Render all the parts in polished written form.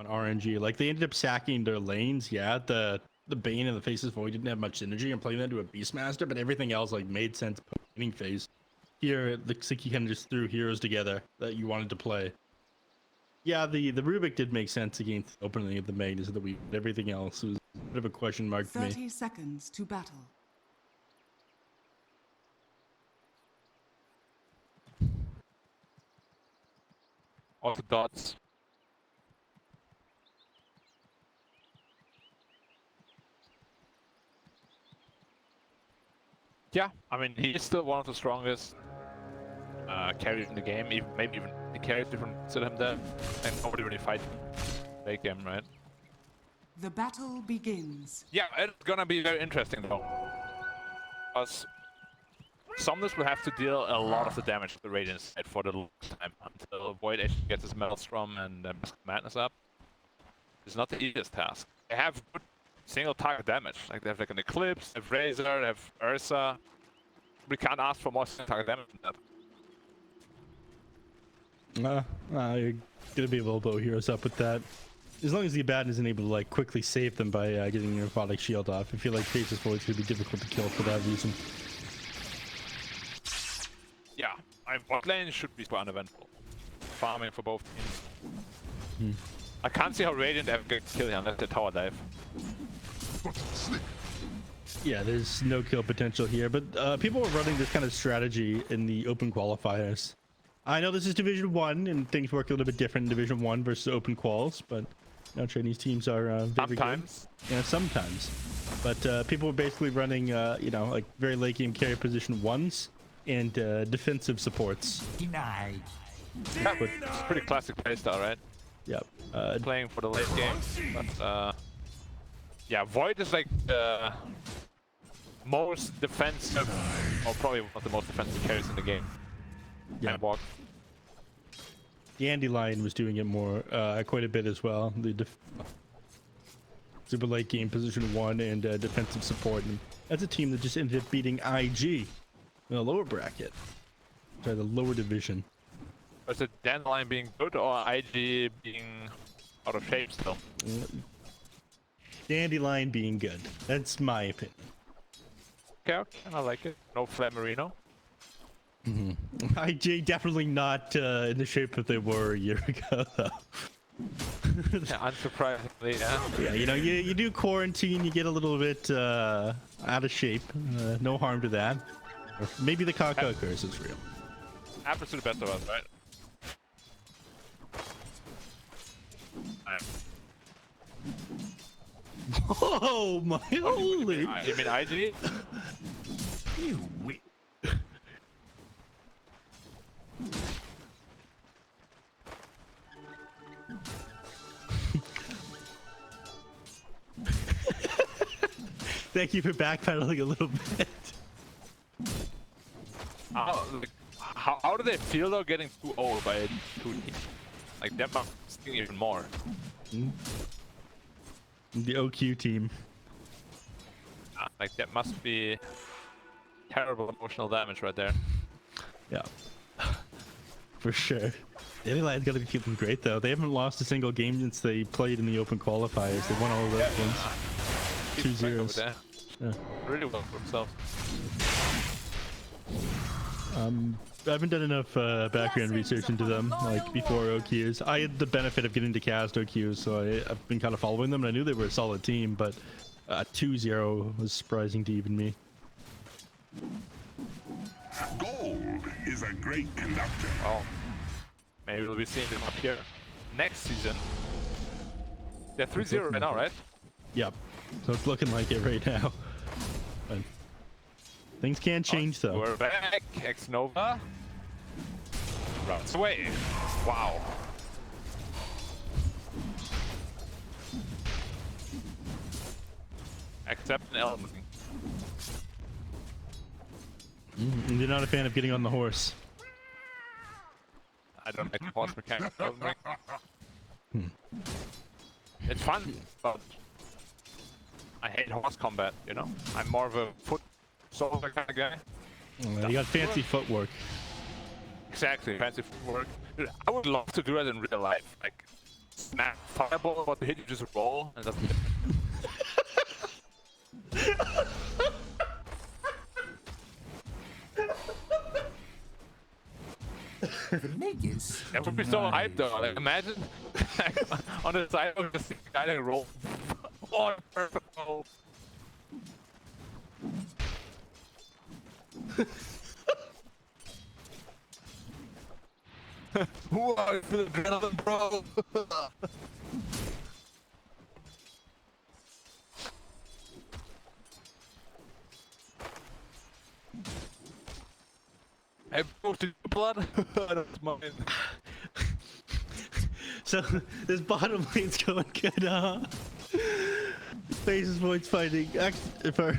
on RNG. Like they ended up sacking their lanes. Yeah, the Bane and the Face's Void didn't have much synergy and playing that to a Beastmaster, but everything else like made sense. Laning phase. Here, the Siki kind of just threw heroes together that you wanted to play. Yeah, the Rubik did make sense against the opening of the Magnus of the week. But everything else was a bit of a question mark to me. 30 seconds to battle. All the dots. Yeah, I mean, he is still one of the strongest carries in the game. Maybe even the carries different to him there. And nobody really fight late game, right? The battle begins. Yeah, it's gonna be very interesting though. Because Somnus will have to deal a lot of the damage to the Radiant side for the long time until Void actually gets his Maelstrom and Madness up. It's not the easiest task. They have good single target damage. Like they have like an Eclipse, they have Razor, they have Ursa. We can't ask for more single target damage than that. You're gonna be able to blow heroes up with that. As long as the Abaddon isn't able to like quickly save them by getting your robotic shield off. I feel like Face's Void's gonna be difficult to kill for that reason. Yeah, Offlane should be uneventful. Farming for both teams. I can't see how Radiant ever get killed here unless they tower dive. Yeah, there's no kill potential here, but people are running this kind of strategy in the open qualifiers. I know this is Division 1 and things work a little bit different in Division 1 versus open quals, but now Chinese teams are very sometimes. Good. Yeah, sometimes. But people are basically running, you know, like very late game carry position 1s and defensive supports. Denied. Yeah, but it's a pretty classic playstyle, right? Yep. Playing for the late game. But yeah, Void is like the most defensive, or probably one of the most defensive carries in the game. Yeah. Walk. Dandelion was doing it more, quite a bit as well. The super late game position 1 and defensive support. And that's a team that just ended up beating IG in the lower bracket. Sorry, the lower division. Was it Dandelion being good or IG being out of shape still? Dandelion being good. That's my opinion. Okay, I like it. No Flamerino. IG definitely not in the shape that they were a year ago, though. Yeah, unsurprisingly, yeah. Yeah, you know, you do quarantine, you get a little bit out of shape. No harm to that. Or maybe the Kaka curse is real. Happens to the best of us, right? Oh my holy! You mean IG? You win. Thank you for backpedaling a little bit. How do they feel though getting 2-0 by 2 teams? Like that must sting even more. The OQ team. Like that must be terrible emotional damage right there. Yeah. For sure. Dandelion's gotta be feeling great though. They haven't lost a single game since they played in the open qualifiers. They won all of those ones. 2-0. Yeah. Really well for himself. I haven't done enough background research into them, like before OQs. I had the benefit of getting to cast OQs, so I've been kind of following them, and I knew they were a solid team, but 2-0 was surprising to even me. Gold is a great conductor. Well, maybe we'll be seeing them up here next season. They're 3-0 right now, right? Yep. So it's looking like it right now. But things can change though. We're back. xNova runs away. Wow. Except an element. You're not a fan of getting on the horse. I don't like the horse mechanic. It's fun, but I hate horse combat, you know? I'm more of a foot soldier kind of guy. You got fancy footwork. Exactly, fancy footwork. Dude, I would love to do that in real life. Like, snap fireball about to hit, you just roll and that's it. The niggas. That would be so hype though. Like, imagine on the side of the guy that roll. Oh, perfect roll. Who are you for the adrenaline, bro? Hey, bro, did you blood? That's mine. So this bottom lane's going good, huh? Faces Void's fighting for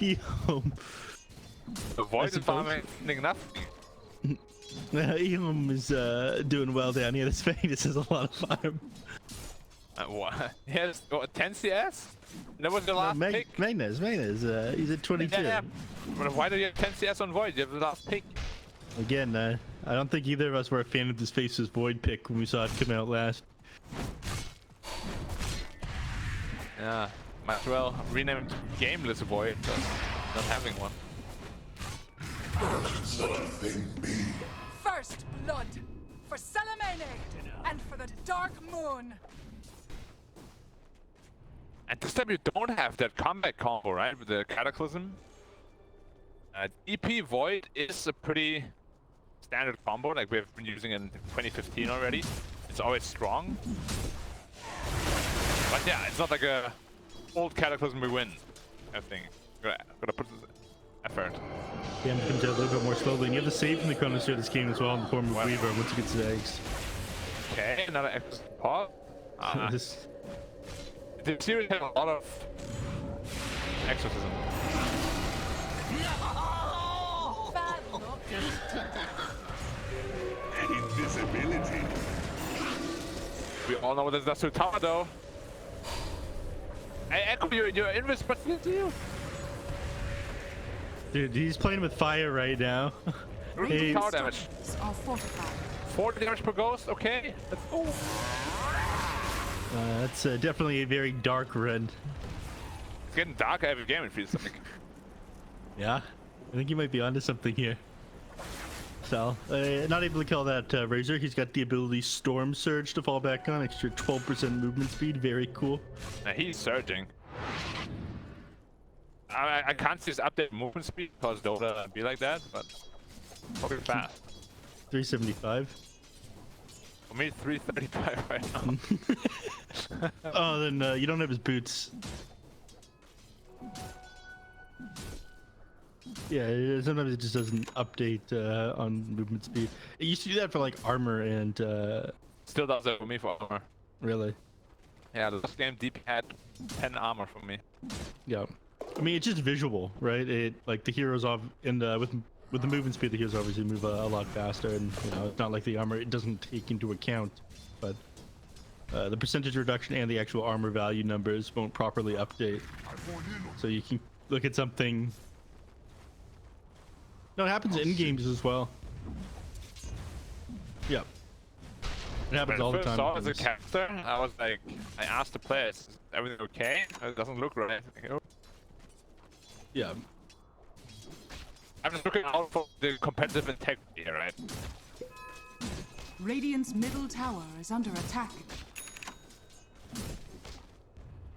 EHOME. The voice is farming nothing. EHOME is doing well down here. This Venus has a lot of farm. What? He has what, 10 CS? That was the last pick? Magnus, he's at 22. Yeah. But why do you have 10 CS on Void? You have the last pick. Again, I don't think either of us were a fan of this Faces Void pick when we saw it come out last. Yeah, might as well rename it to Gameless Void, not having one. First blood for Salamene and for the Dark Moon. And this time you don't have that combat combo, right? With the Cataclysm. EP Void is a pretty standard combo, like we've been using in 2015 already. It's always strong. But yeah, it's not like a old Cataclysm we win, I think. Gotta put this effort. Yeah, it comes out a little bit more slowly, and you have to save from the Chronosphere this game as well in the form of Weaver once you get to the eggs. Okay, another X pop. This... The series had a lot of exorcism. Bad luck. Invisibility. We all know what this does to Tower though. Hey, Echo, you're invisible. Dude, he's playing with fire right now. Hey, Tower damage. Are fortified. 40 damage per ghost, okay. Let's go. that's definitely a very dark run. It's getting darker every game, it feels like. Yeah, I think you might be onto something here. So, not able to kill that Razor. He's got the ability Storm Surge to fall back on, extra 12% movement speed. Very cool. He's surging. I can't see his update movement speed because Dota be like that, but probably fast. 375. For me, 335 right now. Oh, then you don't have his boots. Yeah, sometimes it just doesn't update on movement speed. It used to do that for like armor and Still does it for me for armor. really. Yeah, the last game DP had 10 armor for me. Yeah, I mean it's just visual, right? It like the heroes off in the with the movement speed, the heroes obviously move a lot faster, and you know it's not like the armor. It doesn't take into account, but the percentage reduction and the actual armor value numbers won't properly update. So you can look at something. No, it happens in games as well. Yep. It happens all the time. When I first saw as a character, I was like, I asked the players, is everything okay? It doesn't look right. Like, oh. Yeah. I'm just looking out for the competitive integrity here, right? Radiant's middle tower is under attack.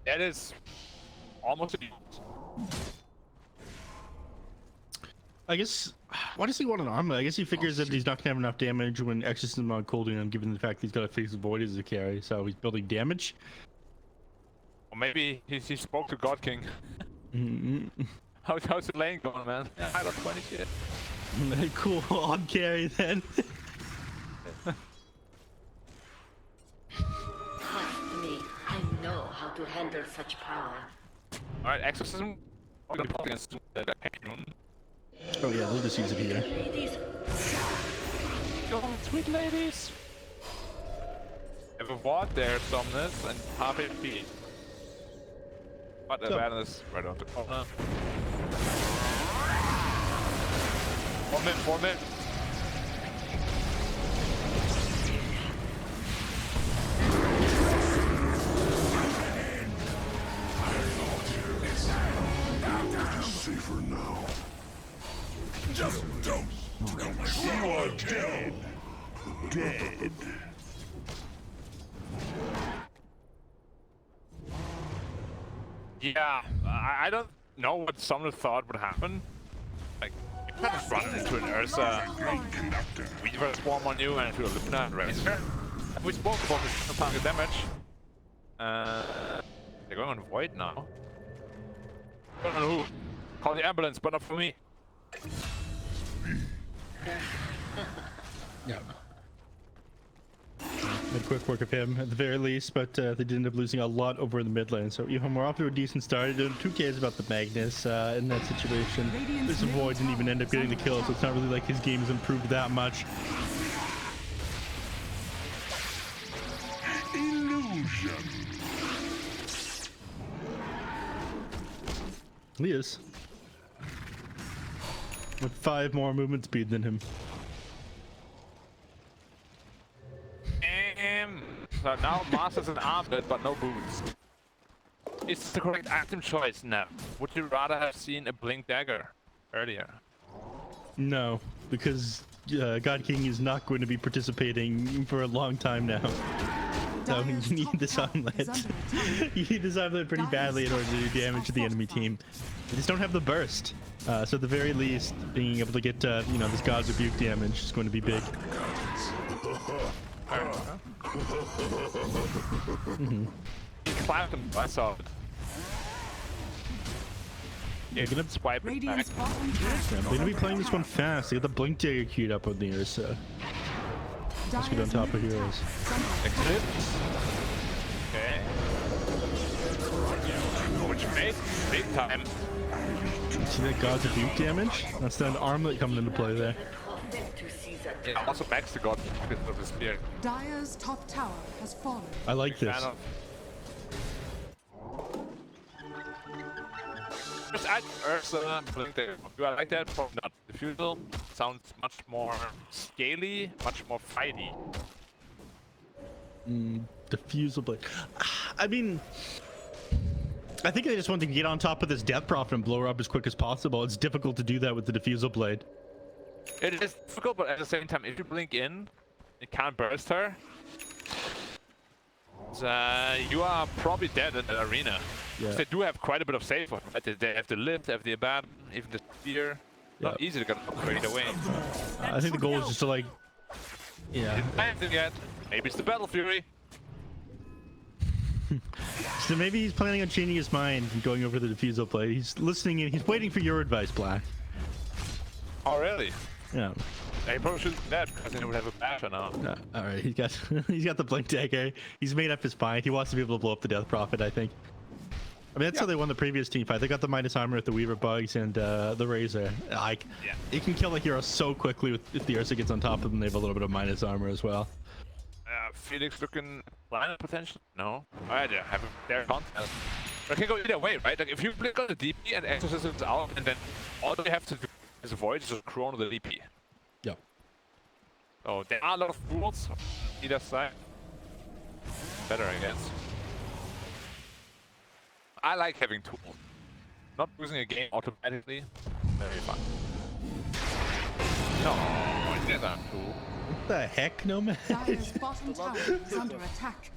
That is almost a I guess, why does he want an armor? I guess he figures that he's not gonna have enough damage when Exorcism on cooldown, given the fact that he's got a Face of Void as a carry, so he's building damage. Or maybe he spoke to God King. How's the lane going, man? Yeah, I got 20 shit. Cool, on carry then. Trust me, I know how to handle such power. Alright, Exorcism. Against Oh yeah, they'll just use it here. Ladies, Go, sweet ladies! Have a ward there, Somnus, and half HP. But the balance right on the corner. 4 mid. Yeah, I don't know what Somnus thought would happen. Like, you kind of run into an Ursa, Weaver Swarm on you, and into a Luna and Razor. We spoke about the target damage. They're going on Void now. I don't know who. Call the ambulance, but not for me. Yeah. Made quick work of him at the very least, but they did end up losing a lot over in the mid lane. So EHOME, we're off to a decent start. Doing 2Ks about the Magnus in that situation. This Void didn't even end up getting the kill, so it's not really like his game's improved that much. Illusion. He is. With 5 more movement speed than him. So now Masters and Armlet, but no boots. It's the correct item choice now. Would you rather have seen a Blink Dagger earlier? No, because God King is not going to be participating for a long time now. So you need this Omelette. You need this Omelette pretty badly in order to do damage to the enemy team. They just don't have the burst. So at the very least, being able to get you know, this God's Rebuke damage is going to be big. Clapped him. I saw it. They're gonna swipe it back. they're gonna be playing this one fast. They got the Blink Dagger queued up on the Ursa. Let's get on top of heroes. Exit. Okay. Which made big time. See that God's Rebuke damage? That's that Armlet coming into play there. Yeah, also backs the God because of the spear. Dire's top tower has fallen. I like this. Just add Ursa, Blink Dagger. Do I like that? Probably not. The Fuel sounds much more scaly, much more fighty. Diffusal blade. I mean, I think they just want to get on top of this Death Prophet and blow her up as quick as possible. It's difficult to do that with the Diffusal blade. It is difficult, but at the same time, if you blink in, you can't burst her. You are probably dead in the arena. Yeah. They do have quite a bit of save. Right? They have the lift, they have the abandon, even the spear. Not easy to get upgrade away. I think the goal is just to like, yeah. Didn't find it yet. Maybe it's the Battle Fury. So maybe he's planning on changing his mind and going over the Diffusal blade. He's listening and he's waiting for your advice, Black. Oh really? Yeah. He probably shouldn't do that because then he would have a basher now. All right, he's got he's got the Blink Dagger. He's made up his mind. He wants to be able to blow up the Death Prophet, I think. I mean, that's how they won the previous team fight. They got the minus armor with the Weaver bugs and the Razor. Like, it can kill a hero so quickly if the Ursa gets on top of them. They have a little bit of minus armor as well. Felix looking lineup potential? No. I have their contest. But it can go either way, right? Like if you blink on the DP and Exorcism's out, and then all they have to do is avoid is just chrono the DP. Yep. So there are a lot of tools on either side. Better, I guess. I like having tools. Not losing a game automatically. Very fun. No, I did that too. What the heck, Nomad? Dire's bottom tower is under attack.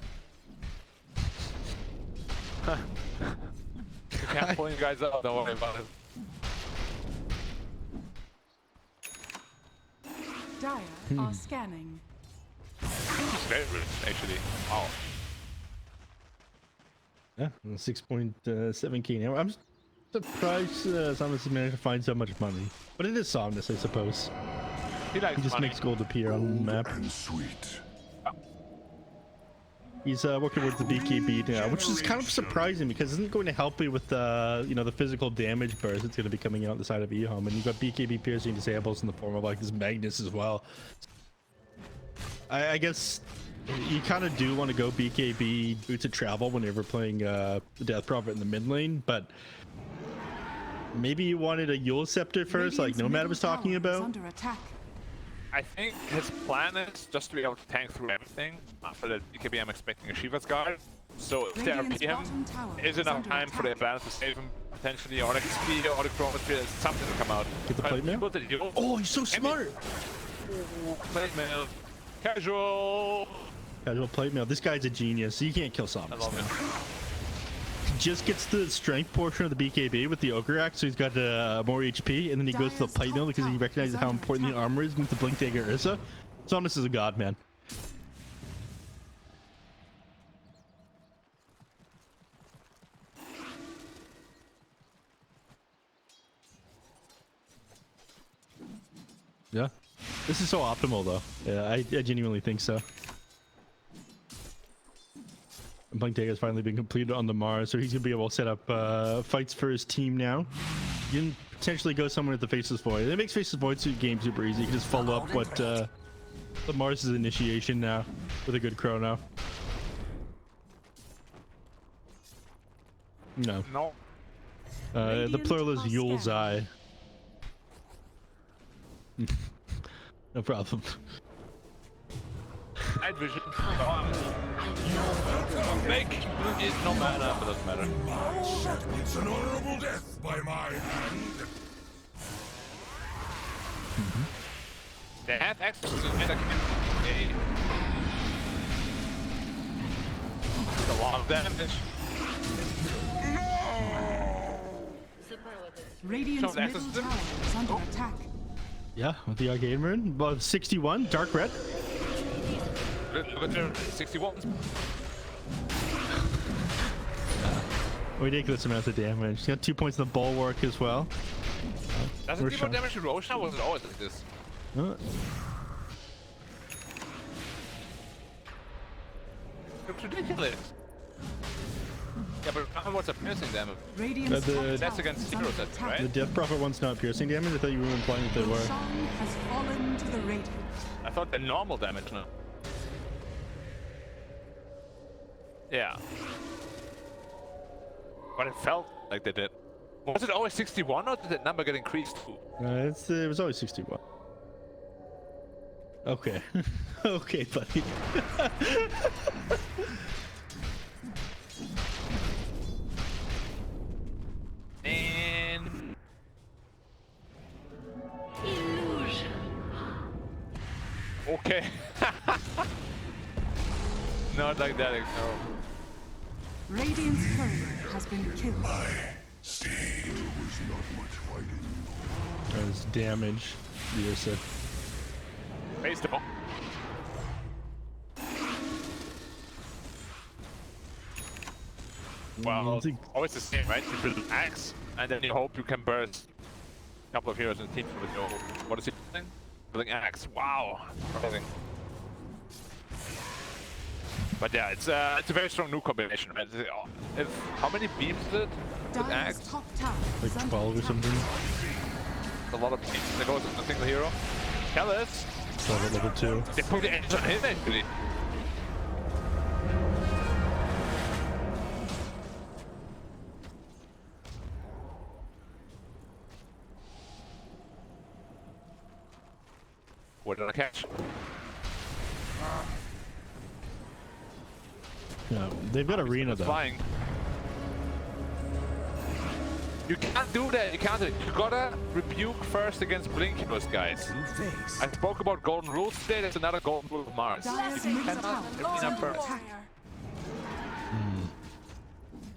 You can't pull you guys up, don't worry about it. Dire are scanning. It's very rich, actually. Wow. Yeah, 6.7k now. I'm surprised Somnus has managed to find so much money. But it is Somnus, I suppose. He likes He just money. makes gold appear on the map. And sweet. He's working with the BKB now, which is kind of surprising because it isn't going to help you with you know, the physical damage burst that's going to be coming out the side of EHOME, and you've got BKB piercing disables in the form of like this Magnus as well. I guess you kind of do want to go BKB boots of travel whenever playing the Death Prophet in the mid lane, but maybe you wanted a Yule Scepter first, like Nomad was talking about. Under attack. I think his plan is just to be able to tank through everything. After that BKB, I'm expecting a Shiva's Guard. So if they RP him, is enough time for the balance to save him potentially, or like a speed or the chrono spear, something to come out. Get the plate mail? Oh, he's so smart! Plate mail. Casual. Casual plate mail. This guy's a genius. You can't kill Somnus. I love just gets the strength portion of the BKB with the Ogre Axe, so he's got more HP, and then he goes to the Pipe Mill because he recognizes how important the armor is with the Blink Dagger Ursa. Somnus is a god, man. Yeah. This is so optimal, though. Yeah, I genuinely think so. Blink Dagger has finally been completed on the Mars, so he's going to be able to set up fights for his team now. You can potentially go somewhere at the Faceless Void. It makes Faceless Void game super easy. You can just follow up what the Mars' initiation now with a good chrono. No. No. The plural is Yule's Eye. No problem. Night vision. Make it no matter, but doesn't matter. It's an honorable death by my hand. They have access to it. It's a lot of damage. Radiant's Show access middle to them. tower is under attack. Yeah, with the Arcane Rune. About 61, dark red. Look at their 61. Ridiculous amounts of damage. He's got 2 points in the bulwark as well. Does it do more damage to Roshan, or was it always like this? It's ridiculous. Yeah, but what's a piercing damage? Radiant's the- That's against Shiro, that's right. The Death Prophet one's not piercing damage. I thought you were implying that they were. Roshan has fallen to the Radiant. I thought the normal damage, no. Yeah. But it felt like they did. Was it always 61 or did that number get increased too? It was always 61. Okay. Okay, buddy. And Illusion. okay. Not like that, no. Radiant's courier has been killed. That was damage. The Ursa. Face the ball. Well, always the same, right? You build an axe, and then you hope you can burst a couple of heroes in the team with your... What is he doing? Building axe. Wow. Amazing. But yeah, it's a very strong new combination, right? How many beams is it with Dire's axe? top tower Like is under 12 or something. A lot of beams. They go to a single hero. Chalice. 12 at level 2. They put the edge on him actually. What did I catch? Yeah, they've got Arena It's though. flying. You can't do that. You can't do it. You gotta rebuke first against Blink heroes, guys. I spoke about golden rules today. There's another golden rule of Mars. Dire's You middle cannot tower is arena under first. attack.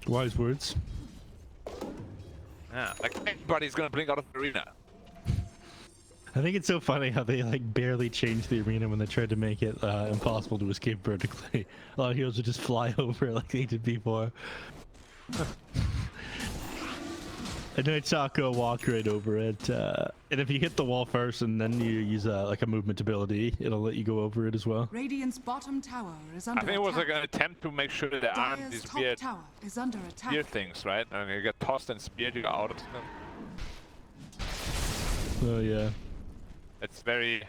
Wise words. Yeah, like everybody's gonna blink out of the arena. I think it's so funny how they like barely changed the arena when they tried to make it impossible to escape vertically. A lot of heroes would just fly over it like they did before. And then Taco walk right over it. And if you hit the wall first and then you use like a movement ability, it'll let you go over it as well. Radiant's bottom tower is I under think it was attack. like an attempt to make sure that there aren't Dire's these top weird tower is under attack. spear things, right? And you get tossed and speared, you go out of them. So yeah. It's very...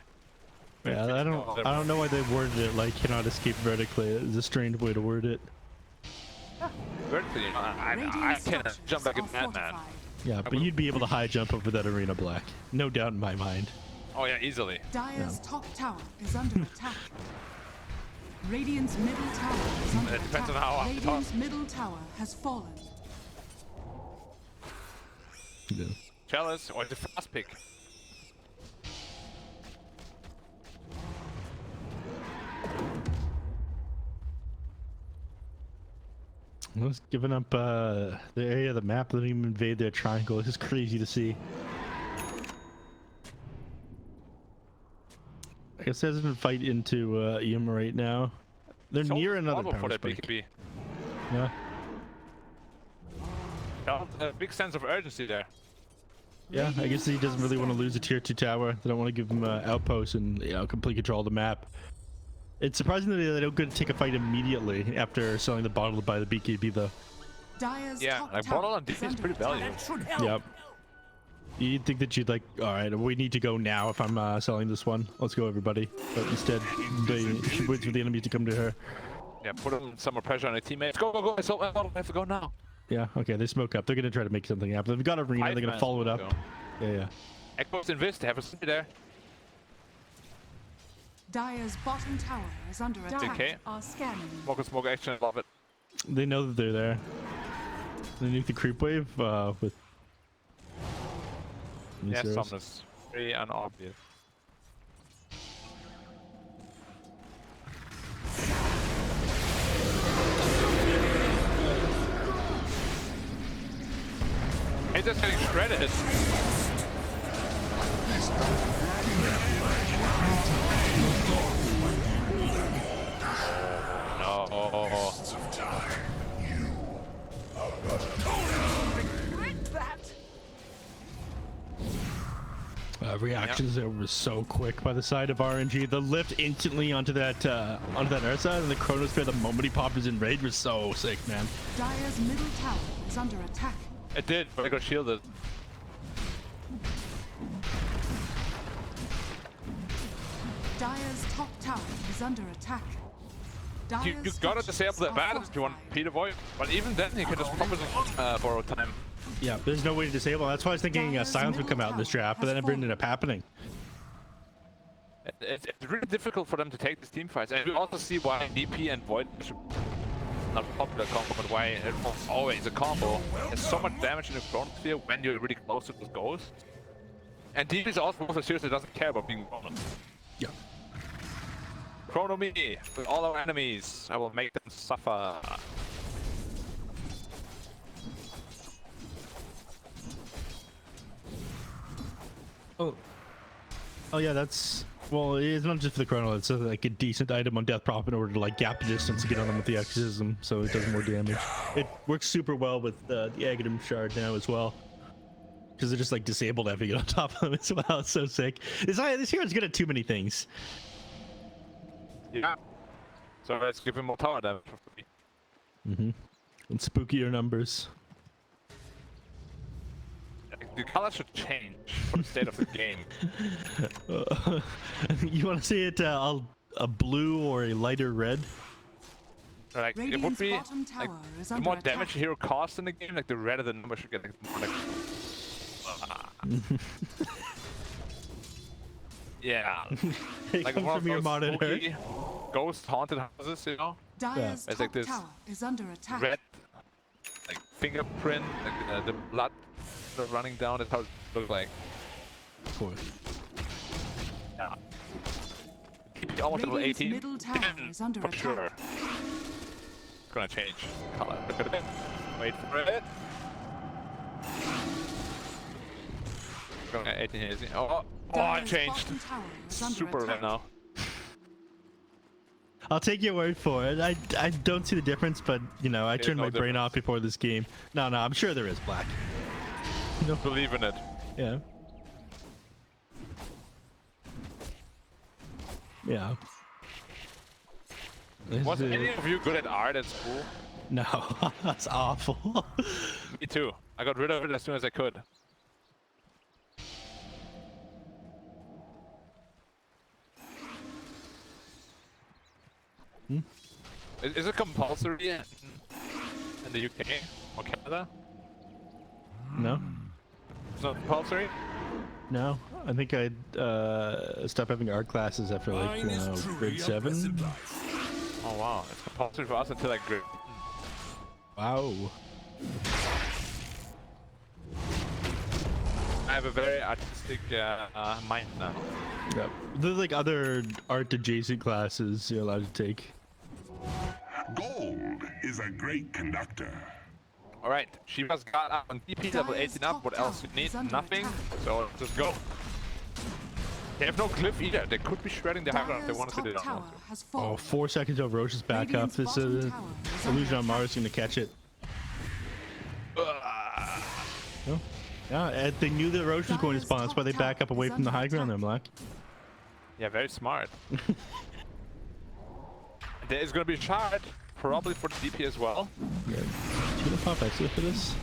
Yeah, I don't know why they worded it like cannot escape vertically. It's a strange way to word it. Vertically, you know, I Radiant's can structures jump like a are madman. fortified. Yeah, but you'd be able to high jump over that arena, Black. No doubt in my mind. Oh yeah, easily. Dire's top tower is under attack. Radiant's middle tower is under It depends attack. on how Radiant's middle tower has fallen. Yeah. Chalice or the fast pick. I was giving up the area of the map, letting him invade their triangle. This is crazy to see. I guess there's a fight into EHOME right now. They're So near another horrible power for that spike. BKB. Yeah. Felt a big sense of urgency there. Yeah, I guess he doesn't really want to lose a tier 2 tower. They don't want to give him outposts and, you know, complete control of the map. It's surprising that they don't get to take a fight immediately after selling the bottle by the BKB though. Dire's Yeah, top like tower bottle on is DP is under pretty attack. valuable. Should help. Yep. You'd think that you'd like, all right, we need to go now if I'm selling this one. Let's go, everybody. But instead, she waits for the enemy to come to her. Yeah, put some more pressure on their teammates. Go, go, go! I have to go now. Yeah, okay, they smoke up. They're going to try to make something happen. They've got arena, they're going to follow it up. Yeah. Echo's invest, have a city there. Dire's bottom tower is under attack. Okay. Are scanning. Smoke action, love it. They know that they're there. They nuke the creep wave with... Yeah, zeros. Somnus. Very unobvious. He's just getting shredded. No. Regret that. Reactions there were so quick by the side of RNG. The lift instantly onto that earth side, and the Chronosphere the moment he popped his enrage was so sick, man. Dire's middle tower is under attack. It did, but I got shielded. Dire's top tower is under attack. You Dire's gotta structures disable the are advantage if you want fortified. Peter Void, but even then you can just pop it on borrow time. Yeah, there's no way to disable. That's why I was thinking Silence would come out in this draft, but then it ended up happening. It's really difficult for them to take these team fights, and we also see why DP and Void should not a popular combo, but why it's always a combo. There's so much damage in the Chronosphere when you're really close to the ghost. And DP is also one of the series that doesn't care about being bonus. Yeah. Chrono me with all our enemies. I will make them suffer. Oh yeah, that's... Well, it's not just for the Chrono, it's like a decent item on Death Prop in order to like gap the distance to get on them with the Exorcism, so it does more damage. It works super well with the Aghanim Shard now as well. Because they're just like disabled everything on top of them as well. It's so sick. This hero's good at too many things. Yeah. So let's give him more tower damage for free. And spookier numbers. The color should change for the state of the game. You want to see it a blue or a lighter red? Like, it would Radiant's be bottom like tower is the under more attack. damage a hero costs in the game, like the redder the number should get. Like, more like, yeah, It like comes one of from your those monitor. spooky ghost haunted houses, you know, Dire's It's top like this tower is under attack. red, like fingerprint, like the blood running down. That's how it looks like. Of course. Yeah. Almost level Radiant's 18. middle tower is under for attack. sure. It's gonna change color. Look at it. Wait for it. Going at 18 here. Oh, it Dire's changed. bottom tower is under Super red attack. now. I'll take your word for it. I don't see the difference, but you know, I There's turned no my brain difference. off before this game. No, I'm sure there is black. No. Believe in it. Yeah. Yeah. Was any of you good at art at school? No, that's awful. Me too. I got rid of it as soon as I could. Is it compulsory in the UK or Canada? No, It's not compulsory? no. I think I'd stop having art classes after like Mine is truly grade a 7. blessed life. Oh wow, it's compulsory for us until like grade. Wow. I have a very artistic mind now. Yeah. There's like other art adjacent classes you're allowed to take. Gold is is a great conductor. Alright, Shiva's got up on DP level 18 up. What else you need? Nothing. So just go. They have no glyph either. They could be shredding the high ground if they wanted to do that. Oh, 4 seconds of Roche's back up. This illusion on Mars is going to catch it. Oh. Yeah, and they knew that Roche was going to spawn. That's why they back up away from the high ground there, Black. Yeah, very smart. There is going to be a shard, probably for the DP as well. Yeah, she's going to pop extra for this.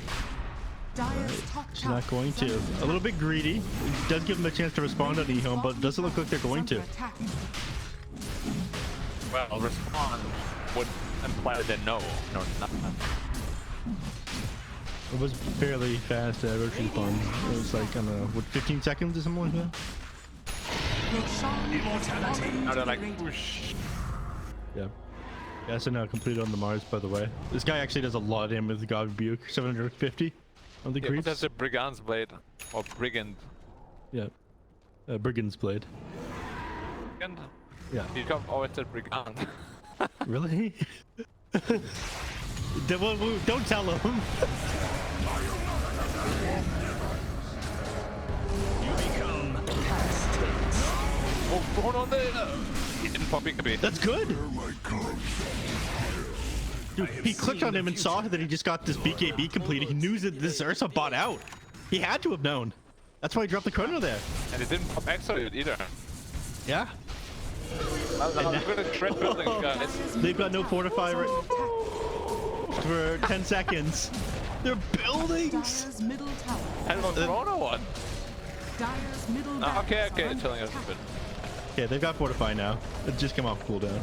She's not going to. A little bit greedy. It does give them a chance to respond on EHOME, but it doesn't look like they're going to. Well, respond would imply that no, not. It was fairly fast Roche respawn. It was like, I don't know, what, 15 seconds or something like that? Now they're like, whoosh. Yeah. Yeah, so now completed on the Mars, by the way. This guy actually does a lot of damage with God Rebuke. 750 on the creeps. That's a Brigand's Blade. Or Brigand. Yeah. Brigand's Blade. Brigand? Yeah. You come always said Brigand. Really? Don't tell him. Oh, hold on there! He didn't pop BKB. That's good! Dude, he clicked on him and saw that he just got this BKB completed. He knew that this Ursa bought out. He had to have known. That's why he dropped the chrono there. And it didn't pop Exo either. Yeah. I'm gonna shred buildings, guys. They've got no fortify for 10 seconds. They're buildings! I don't know the chrono one. Okay, it's telling us a bit. Okay, they've got fortify now. It just came off cooldown.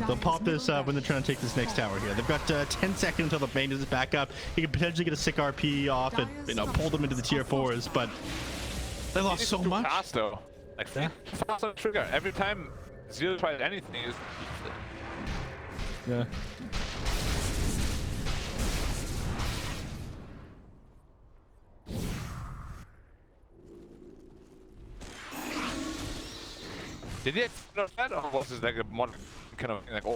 They'll pop this when they're trying to take this next tower here. They've got 10 seconds until the maintenance is back up. He can potentially get a sick RP off and pull them into the tier 4s, but they lost so much. Fast though. Like fast on trigger. Every time Zeal tries anything, is yeah. Did he not that, or was this like a mod kind of like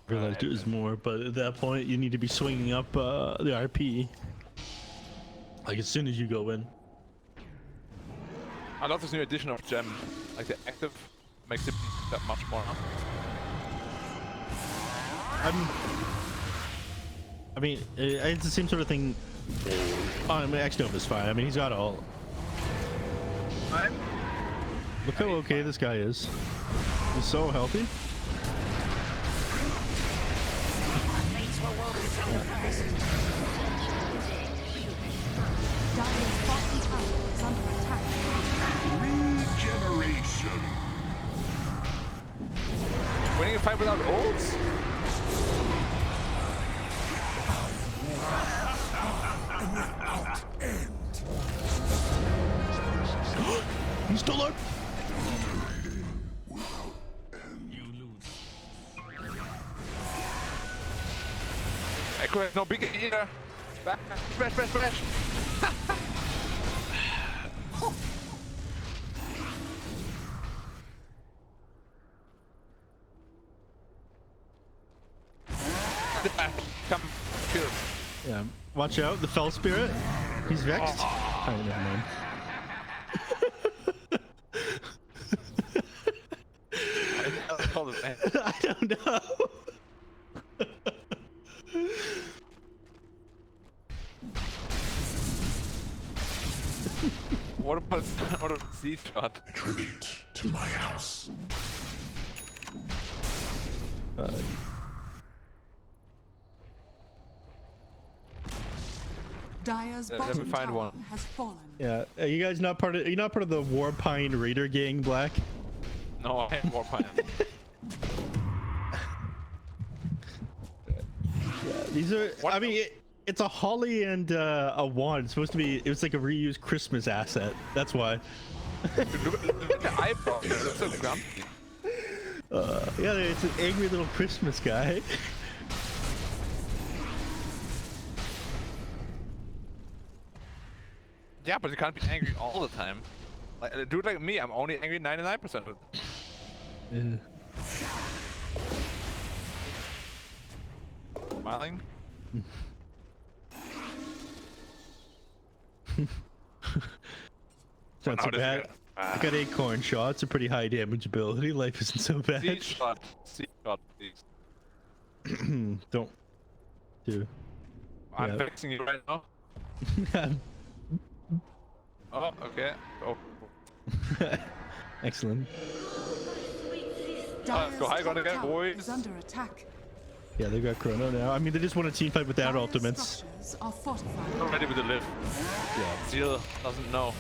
Realized it was more, but at that point you need to be swinging up the RP like as soon as you go in. I love this new addition of gem, like the active makes it that much more. I mean, it's the same sort of thing. I mean, xNova's fine. I mean, he's got all. Look how okay this guy is. He's so healthy. Regeneration. Winning a fight without ults? He's still up. Echo has no big either. Smash. Come, kill. Yeah, watch out, the Fel Spirit. He's vexed. Oh, never mind. I don't know. What about Z shot? Tribute to my house. Dire's Let me bottom find tower one. has fallen. Yeah, you guys not part of? Are you not part of the Warpine Raider gang, Black? No, I have more pine. These are. What? I mean, it's a holly and a wand. It's supposed to be. It was like a reused Christmas asset. That's why. Look at the eyebrow. It looks so grumpy. Yeah, it's an angry little Christmas guy. Yeah, but you can't be angry all the time. Like a dude like me, I'm only angry 99% of it. Smiling. It's not so bad. I got acorn shots, a pretty high damage ability. Life isn't so bad. Seed shot, please. Don't do. I'm fixing you right now. Oh, okay. Oh. Excellent. Go high ground again, boys. Is under attack. Yeah, they got Chrono now. I mean, they just want a team fight without Dire's ultimates. structures are fortified. Not ready with the lift. Yeah. Zeal doesn't know.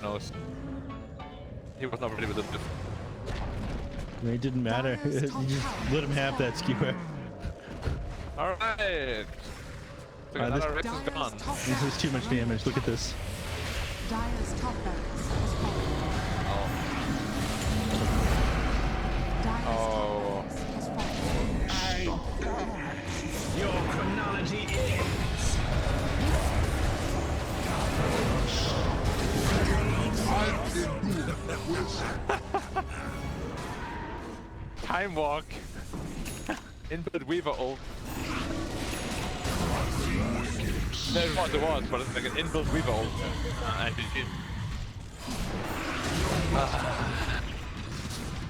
Knows. He was not ready with the lift. I mean, it didn't matter. You just let him have that skewer. Alright. Another Rex is gone. This is too much damage. Look at this. Dire's top barracks has fallen. Dire's top barracks has fallen. Your chronology is. Time walk. Inbuilt Weaver ult. No, it was, but it's like an inbuilt Weaver ult.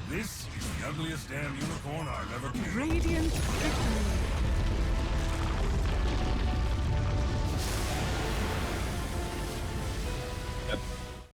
This is the ugliest damn unicorn I've ever killed. Radiant victory.